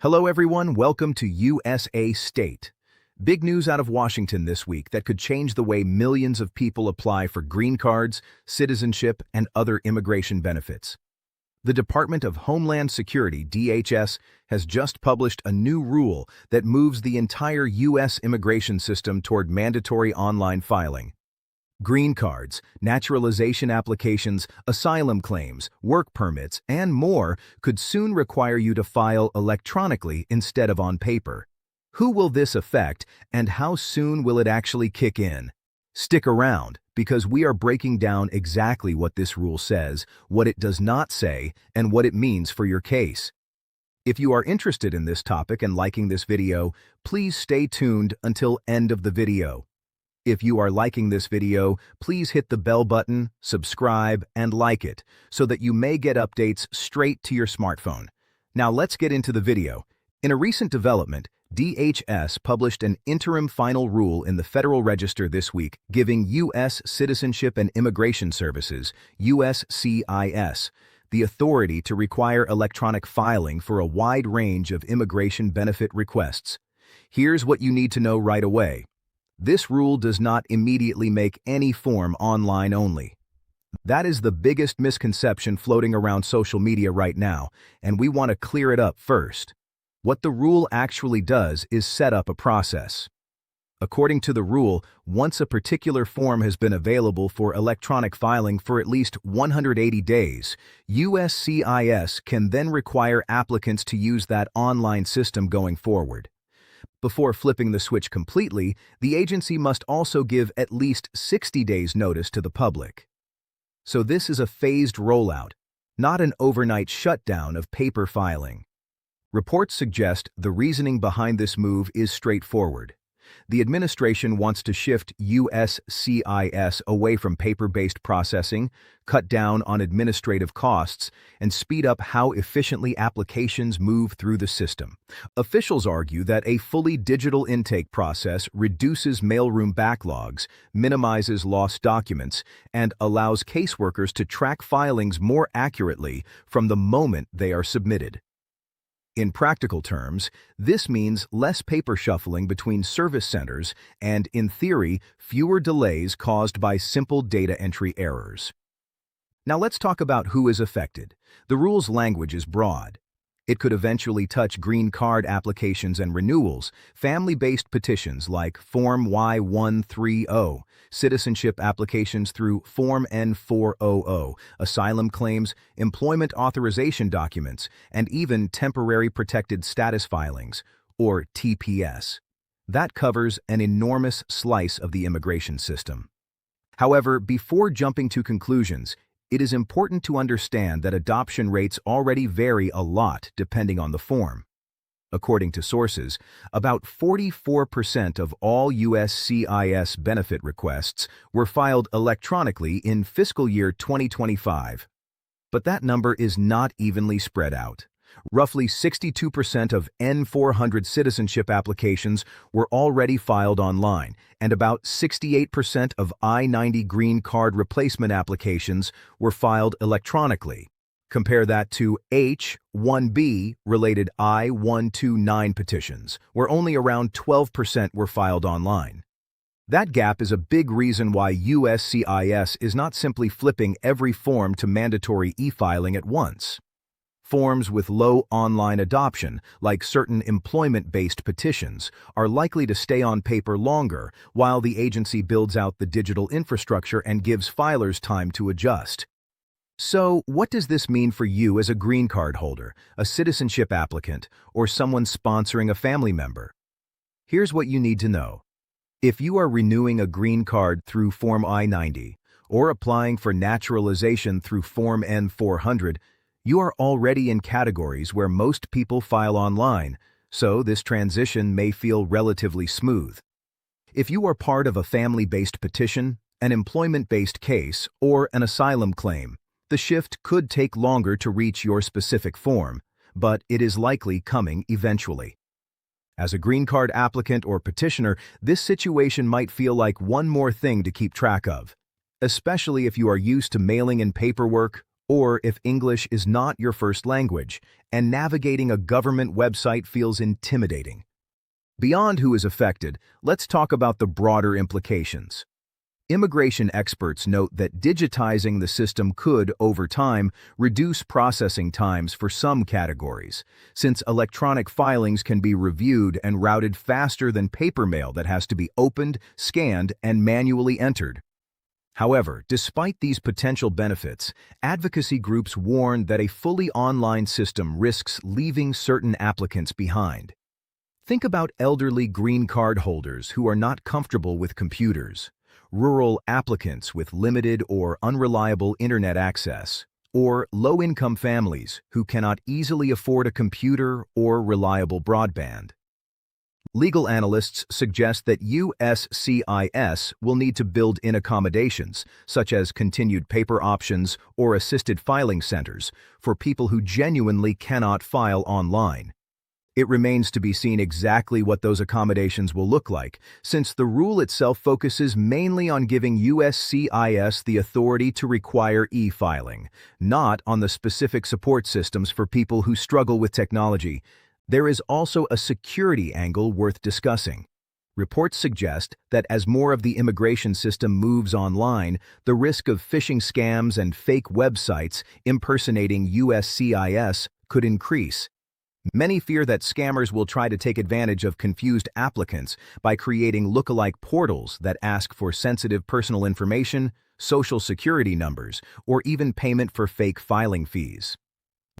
Hello everyone, welcome to USA State. Big news out of Washington this week that could change the way millions of people apply for green cards, citizenship, and other immigration benefits. The Department of Homeland Security, DHS, has just published a new rule that moves the entire U.S. immigration system toward mandatory online filing. Green cards, naturalization applications, asylum claims, work permits, and more could soon require you to file electronically instead of on paper. Who will this affect, and how soon will it actually kick in? Stick around, because we are breaking down exactly what this rule says, what it does not say, and what it means for your case. If you are interested in this topic and liking this video, please stay tuned until end of the video. If you are liking this video, please hit the bell button, subscribe, and like it, so that you may get updates straight to your smartphone. Now let's get into the video. In a recent development, DHS published an interim final rule in the Federal Register this week, giving U.S. Citizenship and Immigration Services, USCIS, the authority to require electronic filing for a wide range of immigration benefit requests. Here's what you need to know right away. This rule does not immediately make any form online only. That is the biggest misconception floating around social media right now, and we want to clear it up first. What the rule actually does is set up a process. According to the rule, once a particular form has been available for electronic filing for at least 180 days, USCIS can then require applicants to use that online system going forward. Before flipping the switch completely, the agency must also give at least 60 days notice to the public. So this is a phased rollout, not an overnight shutdown of paper filing. Reports suggest the reasoning behind this move is straightforward. The administration wants to shift USCIS away from paper-based processing, cut down on administrative costs, and speed up how efficiently applications move through the system. Officials argue that a fully digital intake process reduces mailroom backlogs, minimizes lost documents, and allows caseworkers to track filings more accurately from the moment they are submitted. In practical terms, this means less paper shuffling between service centers and, in theory, fewer delays caused by simple data entry errors. Now let's talk about who is affected. The rule's language is broad. It could eventually touch green card applications and renewals, family-based petitions like Form Y-130, citizenship applications through Form N-400, asylum claims, employment authorization documents, and even temporary protected status filings, or TPS. That covers an enormous slice of the immigration system. However, before jumping to conclusions, it is important to understand that adoption rates already vary a lot depending on the form. According to sources, about 44% of all USCIS benefit requests were filed electronically in fiscal year 2025. But that number is not evenly spread out. Roughly 62% of N-400 citizenship applications were already filed online, and about 68% of I-90 green card replacement applications were filed electronically. Compare that to H-1B related I-129 petitions, where only around 12% were filed online. That gap is a big reason why USCIS is not simply flipping every form to mandatory e-filing at once. Forms with low online adoption, like certain employment-based petitions, are likely to stay on paper longer while the agency builds out the digital infrastructure and gives filers time to adjust. So, what does this mean for you as a green card holder, a citizenship applicant, or someone sponsoring a family member? Here's what you need to know. If you are renewing a green card through Form I-90 or applying for naturalization through Form N-400, you are already in categories where most people file online, so this transition may feel relatively smooth. If you are part of a family-based petition, an employment-based case, or an asylum claim, the shift could take longer to reach your specific form, but it is likely coming eventually. As a green card applicant or petitioner, this situation might feel like one more thing to keep track of, especially if you are used to mailing in paperwork or if English is not your first language and navigating a government website feels intimidating. Beyond who is affected, let's talk about the broader implications. Immigration experts note that digitizing the system could, over time, reduce processing times for some categories, since electronic filings can be reviewed and routed faster than paper mail that has to be opened, scanned, and manually entered. However, despite these potential benefits, advocacy groups warn that a fully online system risks leaving certain applicants behind. Think about elderly green card holders who are not comfortable with computers, rural applicants with limited or unreliable internet access, or low-income families who cannot easily afford a computer or reliable broadband. Legal analysts suggest that USCIS will need to build in accommodations, such as continued paper options or assisted filing centers, for people who genuinely cannot file online. It remains to be seen exactly what those accommodations will look like, since the rule itself focuses mainly on giving USCIS the authority to require e-filing, not on the specific support systems for people who struggle with technology. There is also a security angle worth discussing. Reports suggest that as more of the immigration system moves online, the risk of phishing scams and fake websites impersonating USCIS could increase. Many fear that scammers will try to take advantage of confused applicants by creating lookalike portals that ask for sensitive personal information, social security numbers, or even payment for fake filing fees.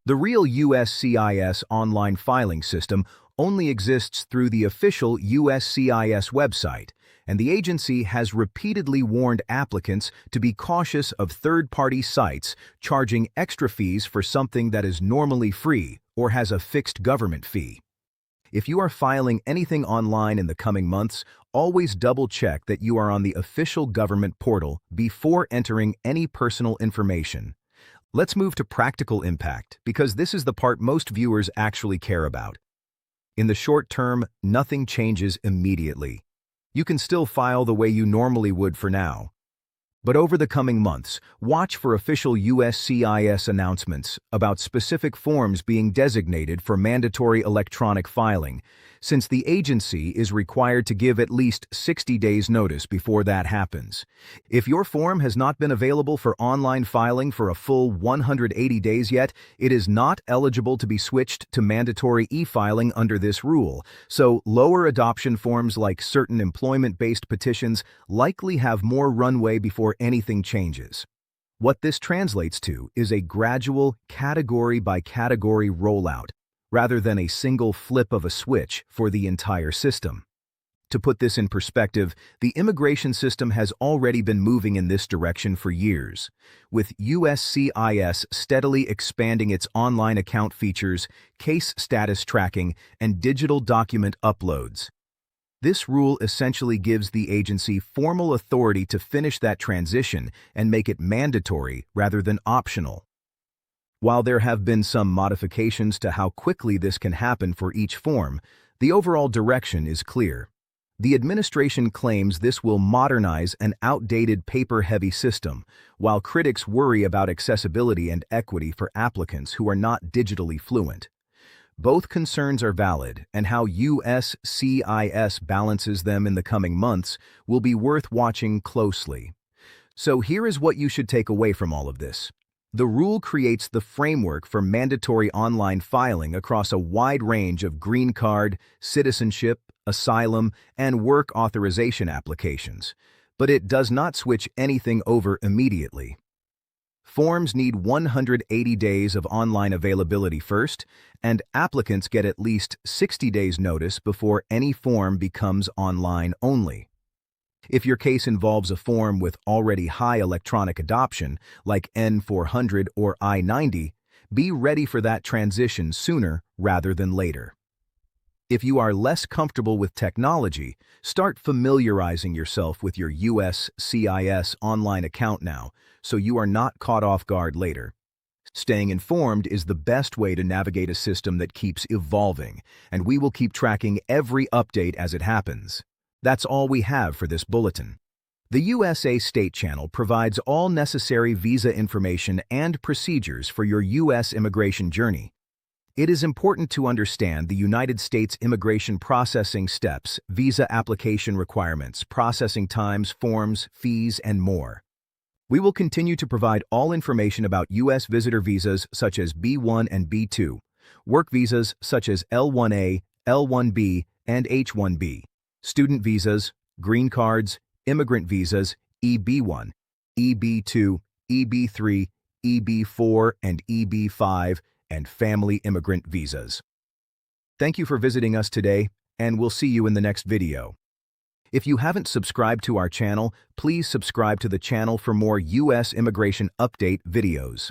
The real USCIS online filing system only exists through the official USCIS website, and the agency has repeatedly warned applicants to be cautious of third-party sites charging extra fees for something that is normally free or has a fixed government fee. If you are filing anything online in the coming months, always double-check that you are on the official government portal before entering any personal information. Let's move to practical impact, because this is the part most viewers actually care about. In the short term, nothing changes immediately. You can still file the way you normally would for now. But over the coming months, watch for official USCIS announcements about specific forms being designated for mandatory electronic filing, since the agency is required to give at least 60 days notice before that happens. If your form has not been available for online filing for a full 180 days yet, it is not eligible to be switched to mandatory e-filing under this rule, so lower adoption forms like certain employment-based petitions likely have more runway before anything changes. What this translates to is a gradual, category-by-category rollout, rather than a single flip of a switch for the entire system. To put this in perspective, the immigration system has already been moving in this direction for years, with USCIS steadily expanding its online account features, case status tracking, and digital document uploads. This rule essentially gives the agency formal authority to finish that transition and make it mandatory rather than optional. While there have been some modifications to how quickly this can happen for each form, the overall direction is clear. The administration claims this will modernize an outdated paper-heavy system, while critics worry about accessibility and equity for applicants who are not digitally fluent. Both concerns are valid, and how USCIS balances them in the coming months will be worth watching closely. So here is what you should take away from all of this. The rule creates the framework for mandatory online filing across a wide range of green card, citizenship, asylum, and work authorization applications, but it does not switch anything over immediately. Forms need 180 days of online availability first, and applicants get at least 60 days notice before any form becomes online only. If your case involves a form with already high electronic adoption, like N400 or I-90, be ready for that transition sooner rather than later. If you are less comfortable with technology, start familiarizing yourself with your USCIS online account now, so you are not caught off guard later. Staying informed is the best way to navigate a system that keeps evolving, and we will keep tracking every update as it happens. That's all we have for this bulletin. The USA State Channel provides all necessary visa information and procedures for your U.S. immigration journey. It is important to understand the United States immigration processing steps, visa application requirements, processing times, forms, fees, and more. We will continue to provide all information about U.S. visitor visas such as B1 and B2, work visas such as L1A, L1B, and H1B, student visas, green cards, immigrant visas, EB1, EB2, EB3, EB4, and EB5, and family immigrant visas. Thank you for visiting us today, and we'll see you in the next video. If you haven't subscribed to our channel, please subscribe to the channel for more U.S. immigration update videos.